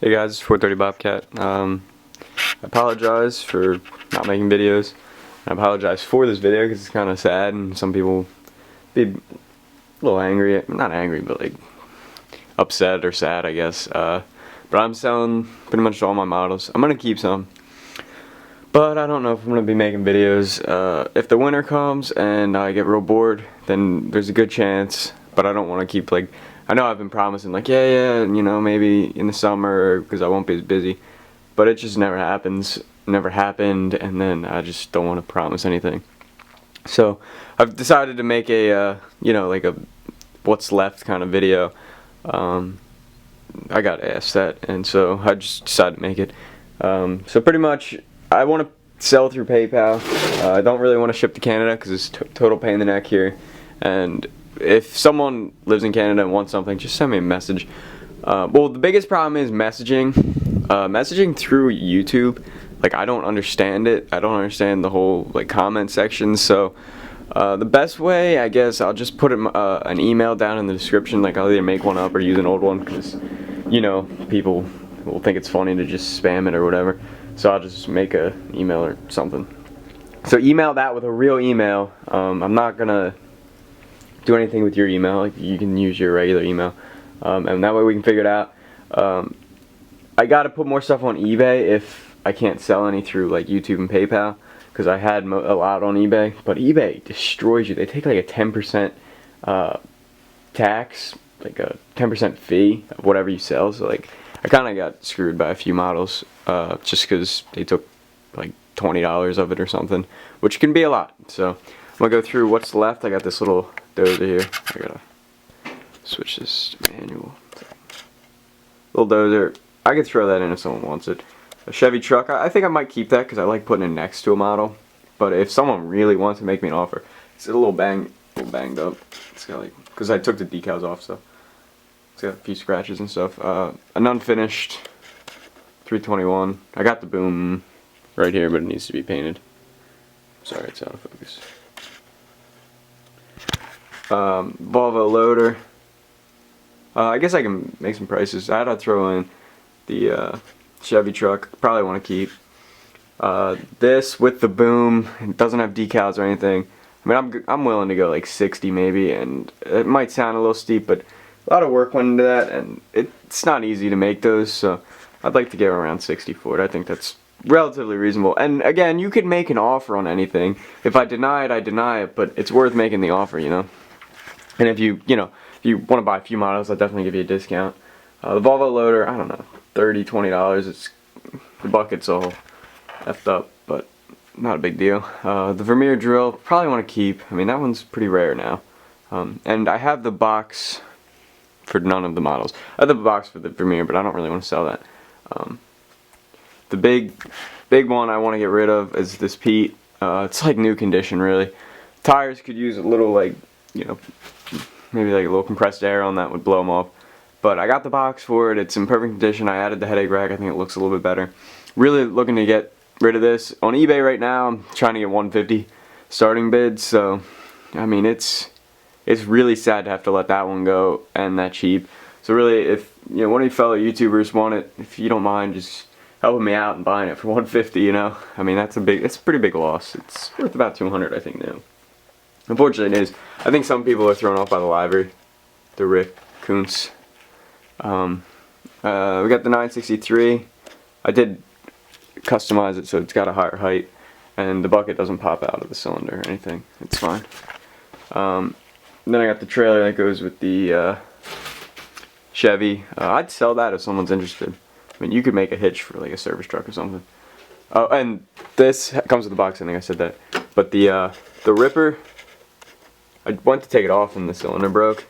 Hey guys, it's 430 Bobcat. I apologize for not making videos. I apologize for this video because it's kind of sad and some people be a little angry. Not angry, but like upset or sad, I guess. But I'm selling pretty much all my models. I'm going to keep some. But I don't know if I'm going to be making videos. If the winter comes and I get real bored, then there's a good chance. But I don't want to keep like... I know I've been promising like, yeah, you know, maybe in the summer because I won't be as busy. But it just never happens. Never happened. And then I just don't want to promise anything. So I've decided to make a, you know, like a what's left kind of video. I got asked that. And so I just decided to make it. So pretty much... I want to sell through PayPal. I don't really want to ship to Canada because it's total pain in the neck here. And if someone lives in Canada and wants something, just send me a message. Well, the biggest problem is messaging. Messaging through YouTube. Like, I don't understand it. I don't understand the whole like comment section. So the best way, I guess, I'll just put an email down in the description. Like, I'll either make one up or use an old one because, you know, people will think it's funny to just spam it or whatever. So I'll just make an email or something. So email that with a real email. I'm not gonna do anything with your email. Like, you can use your regular email, and that way we can figure it out. I gotta put more stuff on eBay if I can't sell any through like YouTube and PayPal, because I had a lot on eBay, but eBay destroys you. They take like a 10% tax, like a 10% fee of whatever you sell. So like, I kind of got screwed by a few models just because they took like $20 of it or something, which can be a lot. So I'm gonna go through what's left. I got this little dozer here. I gotta switch this to manual. Little dozer. I could throw that in if someone wants it. A Chevy truck. I think I might keep that because I like putting it next to a model. But if someone really wants to make me an offer, it's a little banged up. It's got like, because I took the decals off, so. It's got a few scratches and stuff. An unfinished 321. I got the boom right here, but it needs to be painted. Sorry, it's out of focus. Volvo loader. I guess I can make some prices. I had to throw in the Chevy truck. Probably want to keep this with the boom. It doesn't have decals or anything. I mean, I'm willing to go like 60 maybe, and it might sound a little steep, but a lot of work went into that, and it's not easy to make those, so I'd like to get around 60 for it. I think that's relatively reasonable. And again, you could make an offer on anything. If I deny it, I deny it, but it's worth making the offer, you know? And if you want to buy a few models, I'll definitely give you a discount. The Volvo loader, I don't know, $30, $20. The bucket's all effed up, but not a big deal. The Vermeer drill, probably want to keep. I mean, that one's pretty rare now. And I have the box for none of the models. I have the box for the Vermeer, but I don't really want to sell that. The big one I want to get rid of is this Pete. It's like new condition, really. Tires could use a little, like, you know, maybe like a little compressed air on that would blow them off. But I got the box for it. It's in perfect condition. I added the headache rack. I think it looks a little bit better. Really looking to get rid of this. On eBay right now, I'm trying to get 150 starting bids. So, I mean, it's really sad to have to let that one go and that cheap. So really, if you know one of you fellow YouTubers want it, if you don't mind just helping me out and buying it for 150, you know, I mean it's a pretty big loss. It's worth about 200, I think now. Unfortunately, it is. I think some people are thrown off by the livery, the Rick Kuntz. We got the 963. I did customize it so it's got a higher height, and the bucket doesn't pop out of the cylinder or anything. It's fine. Then I got the trailer that goes with the Chevy. I'd sell that if someone's interested. I mean, you could make a hitch for like a service truck or something. Oh, and this comes with the box. I think I said that. But the Ripper, I went to take it off and the cylinder broke,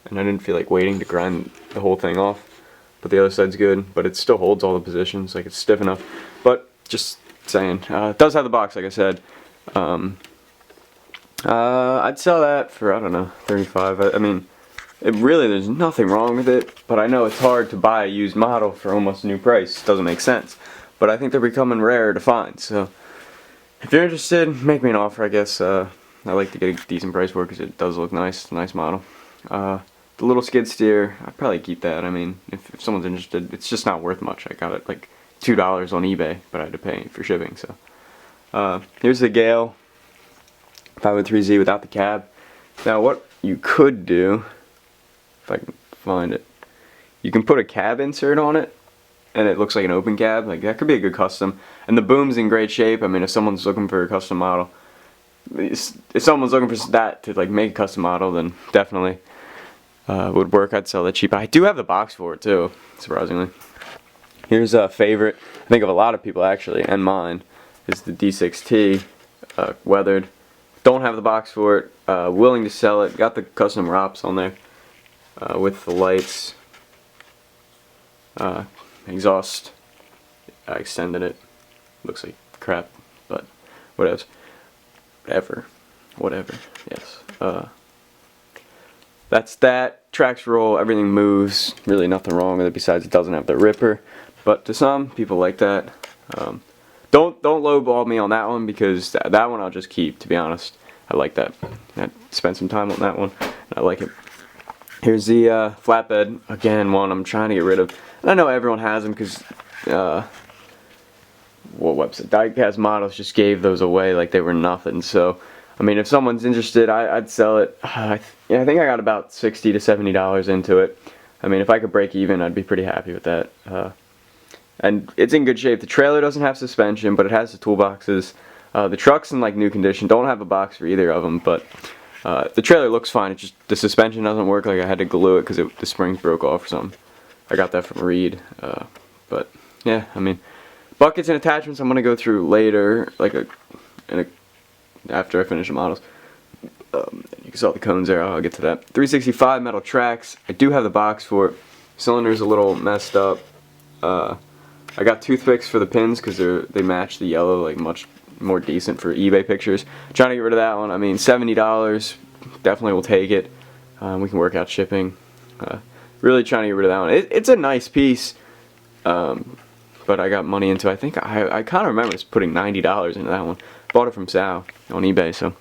and I didn't feel like waiting to grind the whole thing off. But the other side's good, but it still holds all the positions. Like, it's stiff enough. But just saying, it does have the box, like I said. I'd sell that for, I don't know, 35. I mean, there's nothing wrong with it, but I know it's hard to buy a used model for almost a new price. It doesn't make sense. But I think they're becoming rare to find, so if you're interested, make me an offer, I guess. I like to get a decent price for it because it does look nice. It's a nice model. The little skid steer, I'd probably keep that. I mean, if someone's interested, it's just not worth much. I got it like $2 on eBay, but I had to pay for shipping. So here's the Gale 503Z without the cab. Now what you could do, if I can find it, you can put a cab insert on it and it looks like an open cab. Like that could be a good custom. And the boom's in great shape. I mean, if someone's looking for a custom model, if someone's looking for that to like make a custom model, then definitely would work. I'd sell that cheap. I do have the box for it too, surprisingly. Here's a favorite, I think of a lot of people actually, and mine, is the D6T weathered. Don't have the box for it. Willing to sell it. Got the custom ROPS on there with the lights, exhaust. I extended it. Looks like crap, but whatever. Yes. That's that. Tracks roll. Everything moves. Really nothing wrong with it besides it doesn't have the ripper. But to some people like that. Don't lowball me on that one because that one I'll just keep. To be honest, I like that. I spent some time on that one. And I like it. Here's the flatbed. Again, one I'm trying to get rid of. And I know everyone has them because what website? Diecast Models just gave those away like they were nothing. So, I mean, if someone's interested, I'd sell it. I think I got about $60 to $70 into it. I mean, if I could break even, I'd be pretty happy with that. And it's in good shape. The trailer doesn't have suspension, but it has the toolboxes. The truck's in like new condition. Don't have a box for either of them, but the trailer looks fine. It's just the suspension doesn't work. Like I had to glue it because the springs broke off or something. I got that from Reed. But yeah, I mean, buckets and attachments I'm gonna go through later, like after I finish the models. You can see all the cones there. I'll get to that. 365 metal tracks. I do have the box for it. Cylinder's a little messed up. I got toothpicks for the pins because they match the yellow like much more decent for eBay pictures. Trying to get rid of that one. I mean, $70 definitely will take it. We can work out shipping. Really trying to get rid of that one. It's a nice piece, but I got money into it. I think I kind of remember just putting $90 into that one. Bought it from Sal on eBay. So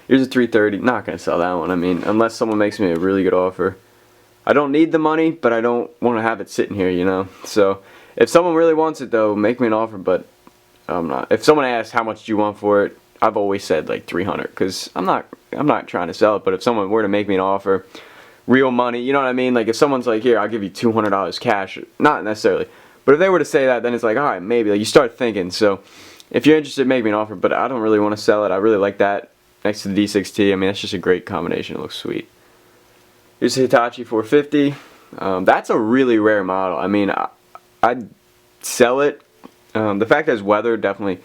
here's a 330. Not gonna sell that one. I mean, unless someone makes me a really good offer. I don't need the money, but I don't want to have it sitting here, you know. So if someone really wants it though, make me an offer. But I'm not. If someone asks how much do you want for it, I've always said like 300 because I'm not trying to sell it. But if someone were to make me an offer, real money, you know what I mean? Like if someone's like, here, I'll give you $200 cash, not necessarily. But if they were to say that, then it's like, all right, maybe. Like you start thinking. So if you're interested, make me an offer. But I don't really want to sell it. I really like that next to the D6T. I mean, that's just a great combination. It looks sweet. Here's a Hitachi 450. That's a really rare model. I mean, I'd sell it. The fact that it's weather definitely,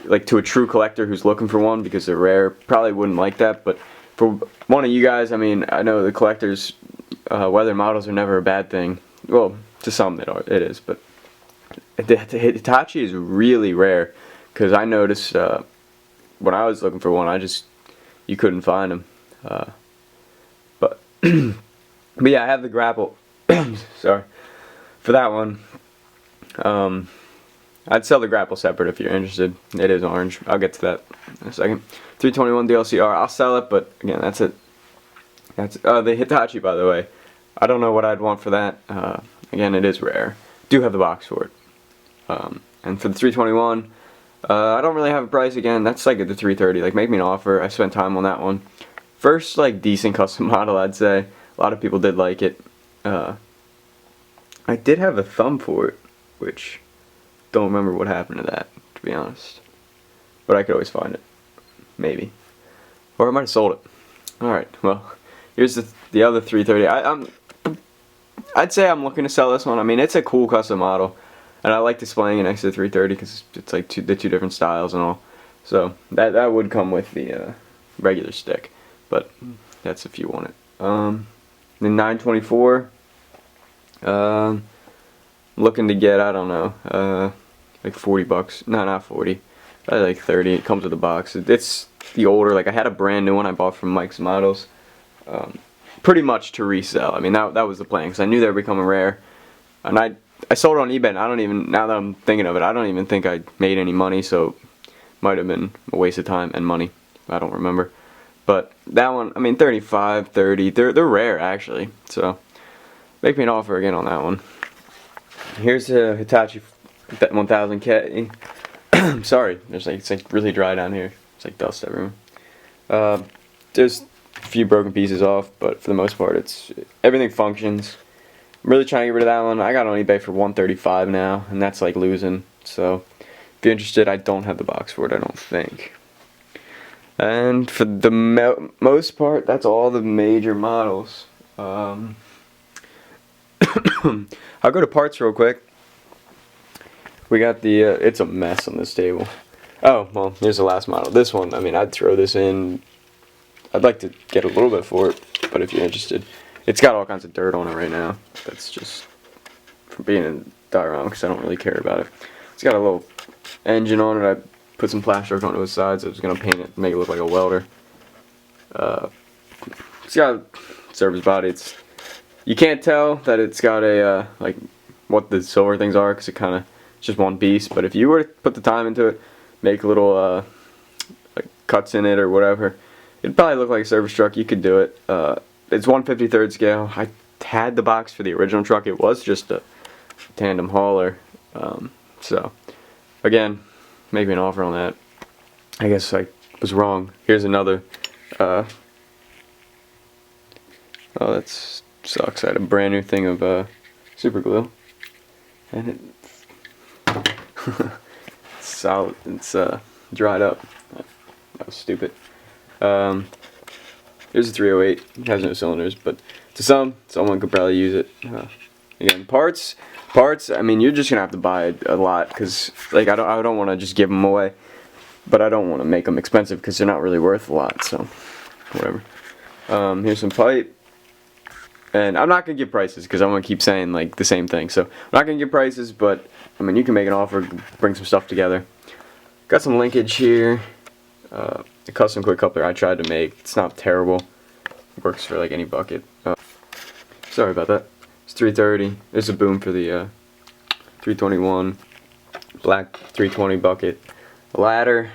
like to a true collector who's looking for one because they're rare, probably wouldn't like that. But for one of you guys, I mean, I know the collectors, weather models are never a bad thing. Well, to some it is, but the Hitachi is really rare because I noticed when I was looking for one, you couldn't find them. But yeah, I have the grapple. Sorry for that one. I'd sell the grapple separate if you're interested. It is orange. I'll get to that in a second. 321 DLCR. I'll sell it, but again, that's it. That's the Hitachi, by the way. I don't know what I'd want for that. Again, it is rare. Do have the box for it. And for the 321, I don't really have a price. Again, that's like at the 330. Like, make me an offer. I spent time on that one. First, like, decent custom model, I'd say. A lot of people did like it. I did have a thumb for it, which don't remember what happened to that, to be honest. But I could always find it. Maybe. Or I might have sold it. Alright, well, here's the other 330. I'd say I'm looking to sell this one. I mean, it's a cool custom model. And I like displaying it next to the 330 because it's like the two different styles and all. So, that would come with the regular stick. But that's if you want it. The 924. Looking to get, I don't know, like $40. No, not 40. Like 30. It comes with a box. It's the older. Like I had a brand new one I bought from Mike's Models. Pretty much to resell. I mean, that was the plan because I knew they were becoming rare. And I sold it on eBay. And I don't even, now that I'm thinking of it, I don't even think I made any money. So might have been a waste of time and money. I don't remember. But that one, I mean, 35, 30, they're rare actually. So make me an offer again on that one. Here's a Hitachi 1000K. Sorry, it's like really dry down here. It's like dust everywhere. There's a few broken pieces off, but for the most part, everything functions. I'm really trying to get rid of that one. I got it on eBay for $135 now, and that's like losing. So if you're interested, I don't have the box for it, I don't think. And for the most part, that's all the major models. I'll go to parts real quick. We got the, it's a mess on this table. Oh, well, here's the last model. This one, I mean, I'd throw this in. I'd like to get a little bit for it, but if you're interested. It's got all kinds of dirt on it right now. That's just from being in diorama, because I don't really care about it. It's got a little engine on it. I put some plaster on the sides. I was going to paint it, make it look like a welder. It's got a service body. You can't tell that it's got a, like, what the silver things are, because it's just one piece. But if you were to put the time into it, make little like cuts in it or whatever, it'd probably look like a service truck. You could do it. It's 1/53 scale. I had the box for the original truck. It was just a tandem hauler. So, again, make me an offer on that. I guess I was wrong. Here's another. Oh, that sucks. I had a brand new thing of super glue, and it's solid. It's dried up. That was stupid. Here's a 308. It has no cylinders, but to someone could probably use it. Again, parts. I mean, you're just gonna have to buy a lot, because like I don't want to just give them away, but I don't want to make them expensive because they're not really worth a lot. So whatever. Here's some pipe, and I'm not gonna give prices because I'm gonna keep saying like the same thing. So I'm not gonna give prices, but I mean, you can make an offer, bring some stuff together. Got some linkage here. The custom quick coupler I tried to make. It's not terrible. It works for like any bucket. Sorry about that. It's 330. There's a boom for the 321. Black 320 bucket. A ladder.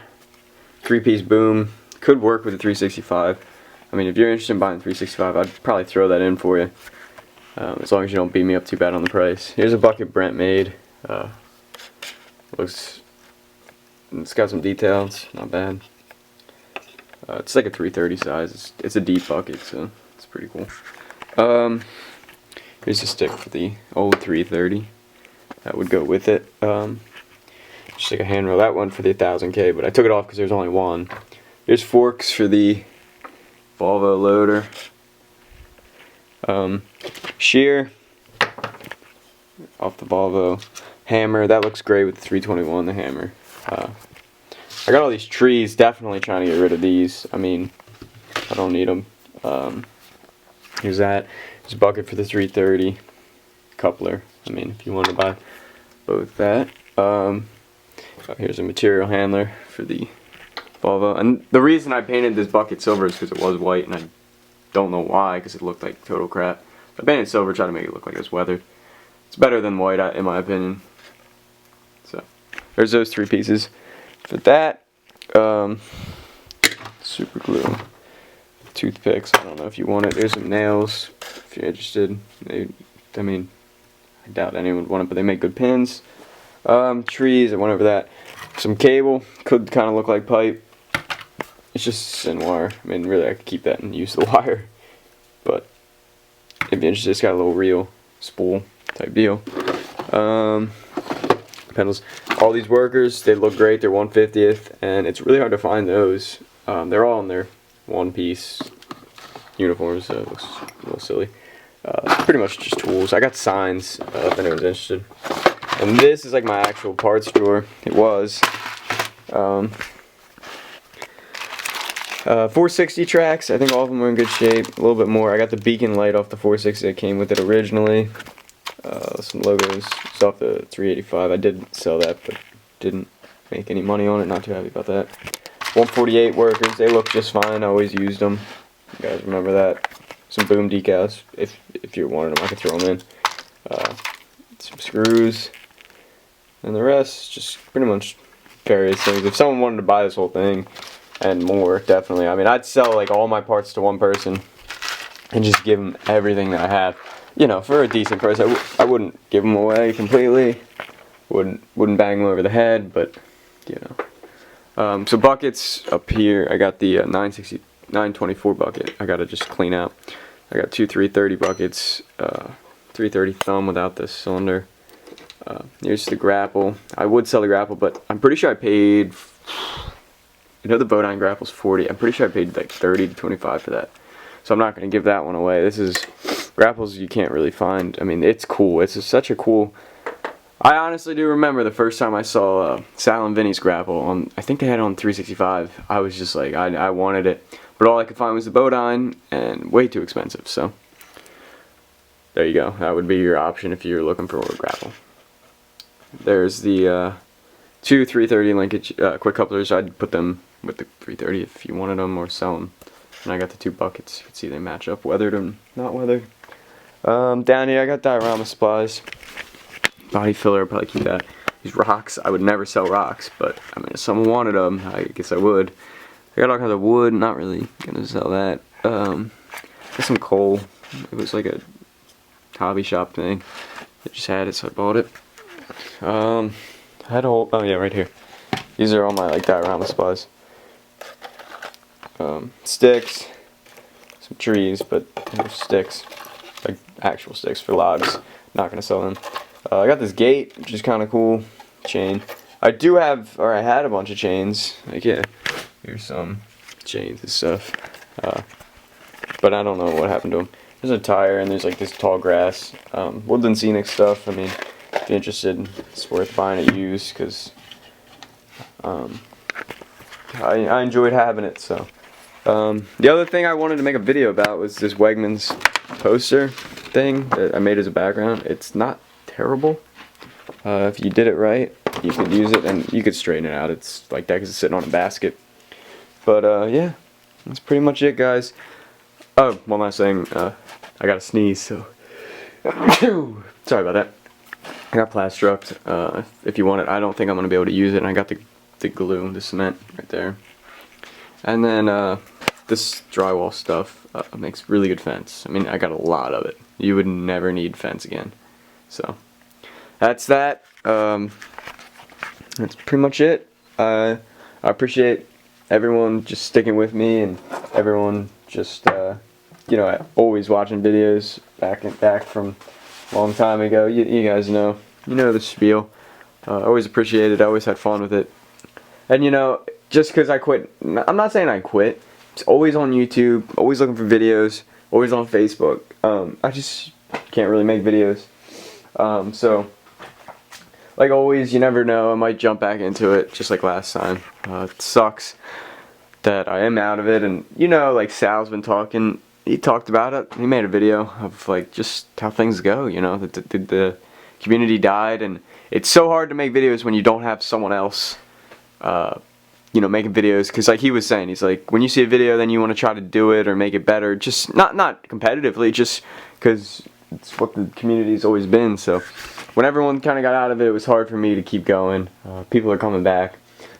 3-piece boom. Could work with the 365. I mean, if you're interested in buying 365, I'd probably throw that in for you. As long as you don't beat me up too bad on the price. Here's a bucket Brent made. It's got some details. Not bad. It's like a 330 size. It's a deep bucket, so it's pretty cool. Here's a stick for the old 330. That would go with it. Just like a handrail. That one for the 1000K, but I took it off because there's only one. There's forks for the Volvo loader. Shear off the Volvo. Hammer. That looks great with the 321. The hammer. I got all these trees, definitely trying to get rid of these. I mean, I don't need them. Here's that. There's a bucket for the 330 coupler. I mean, if you want to buy both that. Here's a material handler for the Volvo. And the reason I painted this bucket silver is because it was white, and I don't know why, because it looked like total crap. I painted silver, trying to make it look like it's weathered. It's better than white, in my opinion. So, there's those 3 pieces. For that, super glue, toothpicks. I don't know if you want it. There's some nails if you're interested. I mean, I doubt anyone would want it, but they make good pins. Trees. I went over that. Some cable. Could kind of look like pipe. It's just thin wire. I mean, really, I could keep that and use the wire. But if you're interested, it's got a little reel, spool type deal. Pedals. All these workers, they look great. They're 1/50th, and it's really hard to find those. They're all in their one-piece uniforms, so it looks a little silly. Pretty much just tools. I got signs if anyone's interested. And this is like my actual parts drawer. It was. 460 tracks. I think all of them are in good shape. A little bit more. I got the beacon light off the 460 that came with it originally. Some logos. It's off the 385. I did sell that, but didn't make any money on it. Not too happy about that. 148 workers. They look just fine. I always used them. You guys remember that. Some boom decals. If you wanted them, I could throw them in. Some screws. And the rest, just pretty much various things. If someone wanted to buy this whole thing, and more, definitely. I mean, I'd sell like all my parts to one person and just give them everything that I have, you know, for a decent price. I wouldn't give them away completely, wouldn't bang them over the head, but you know. So buckets up here, I got the 924 bucket. I gotta just clean out. I got two 330 buckets, 330 thumb without the cylinder. Here's the grapple. I would sell the grapple, but I'm pretty sure I paid, you know, the Bodine grapple's 40. I'm pretty sure I paid like 30 to 25 for that. So I'm not going to give that one away. This is grapples you can't really find. I mean, it's cool. It's such a cool... I honestly do remember the first time I saw Sal and Vinny's grapple on, I think they had it on 365. I was just like, I wanted it. But all I could find was the Bodine, and way too expensive. So there you go. That would be your option if you're looking for a grapple. There's the two 330 linkage quick couplers. I'd put them with the 330 if you wanted them, or sell them. And I got the two buckets. You can see they match up, weathered and not weathered. Down here I got diorama supplies. Body filler, I'd probably keep that. These rocks, I would never sell rocks, but I mean, if someone wanted them, I guess I would. I got all kinds of wood, not really gonna sell that. Got some coal. It was like a hobby shop thing. I just had it, so I bought it. I had a whole, oh yeah, right here. These are all my like diorama supplies. Sticks, some trees, but they're sticks, like actual sticks for logs. Not gonna sell them. I got this gate, which is kind of cool. Chain. I do have, or I had a bunch of chains. Like, yeah, here's some chains and stuff. But I don't know what happened to them. There's a tire, and there's like this tall grass. Woodland Scenic stuff. I mean, if you're interested, it's worth buying it used, because I enjoyed having it. So the other thing I wanted to make a video about was this Wegmans poster thing that I made as a background. It's not terrible. If you did it right, you could use it, and you could straighten it out. It's like that because it's sitting on a basket. But yeah, that's pretty much it, guys. Oh, one last thing. I got a sneeze, so sorry about that. I got Plastruct. If you want it, I don't think I'm gonna be able to use it. And I got the glue, the cement right there. And then this drywall stuff makes really good fence. I mean, I got a lot of it. You would never need fence again. So that's that. That's pretty much it. I appreciate everyone just sticking with me, and everyone just you know, always watching videos back from a long time ago. You guys know, the spiel. Always appreciate it. I always had fun with it. And you know, just because I quit, I'm not saying I quit. It's always on YouTube, always looking for videos, always on Facebook. I just can't really make videos. So, like always, you never know. I might jump back into it, just like last time. It sucks that I am out of it, and you know, like Sal's been talking. He talked about it. He made a video of like just how things go. You know, the community died, and it's so hard to make videos when you don't have someone else, you know, making videos. Because like he was saying, he's like, when you see a video, then you want to try to do it or make it better. Just not competitively, just because it's what the community's always been. So when everyone kind of got out of it, it was hard for me to keep going. People are coming back,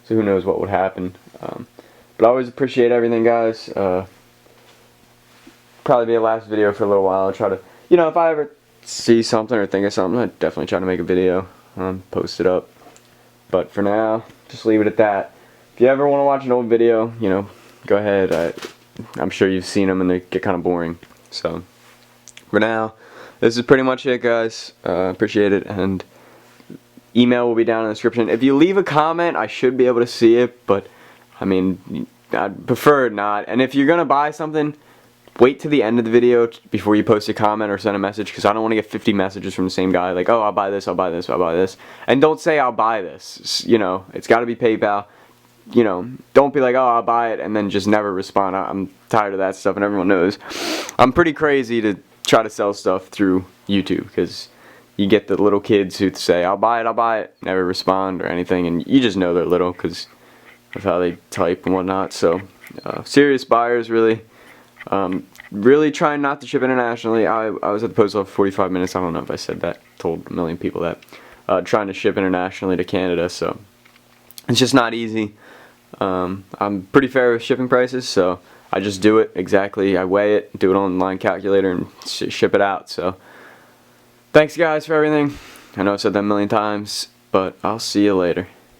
so who knows what would happen. But I always appreciate everything, guys. Probably be a last video for a little while. I'll try to, you know, if I ever see something or think of something, I'd definitely try to make a video, post it up. But for now, just leave it at that. If you ever want to watch an old video, you know, go ahead. I'm sure you've seen them and they get kind of boring. So for now, this is pretty much it, guys. Appreciate it, and email will be down in the description. If you leave a comment, I should be able to see it, but I mean, I'd prefer not. And if you're gonna buy something, wait to the end of the video before you post a comment or send a message, because I don't want to get 50 messages from the same guy like, oh, I'll buy this, I'll buy this, I'll buy this. And don't say I'll buy this. You know, it's got to be PayPal. You know, don't be like, oh, I'll buy it, and then just never respond. I'm tired of that stuff, and everyone knows. I'm pretty crazy to try to sell stuff through YouTube, because you get the little kids who say, I'll buy it, never respond or anything, and you just know they're little because of how they type and whatnot. So, serious buyers, really. Really trying not to ship internationally. I was at the post office for 45 minutes. I don't know if I said that, told a million people that. Trying to ship internationally to Canada, so it's just not easy. I'm pretty fair with shipping prices, so I just do it exactly. I weigh it, do it on the online calculator, and ship it out. So thanks guys for everything. I know I've said that a million times, but I'll see you later.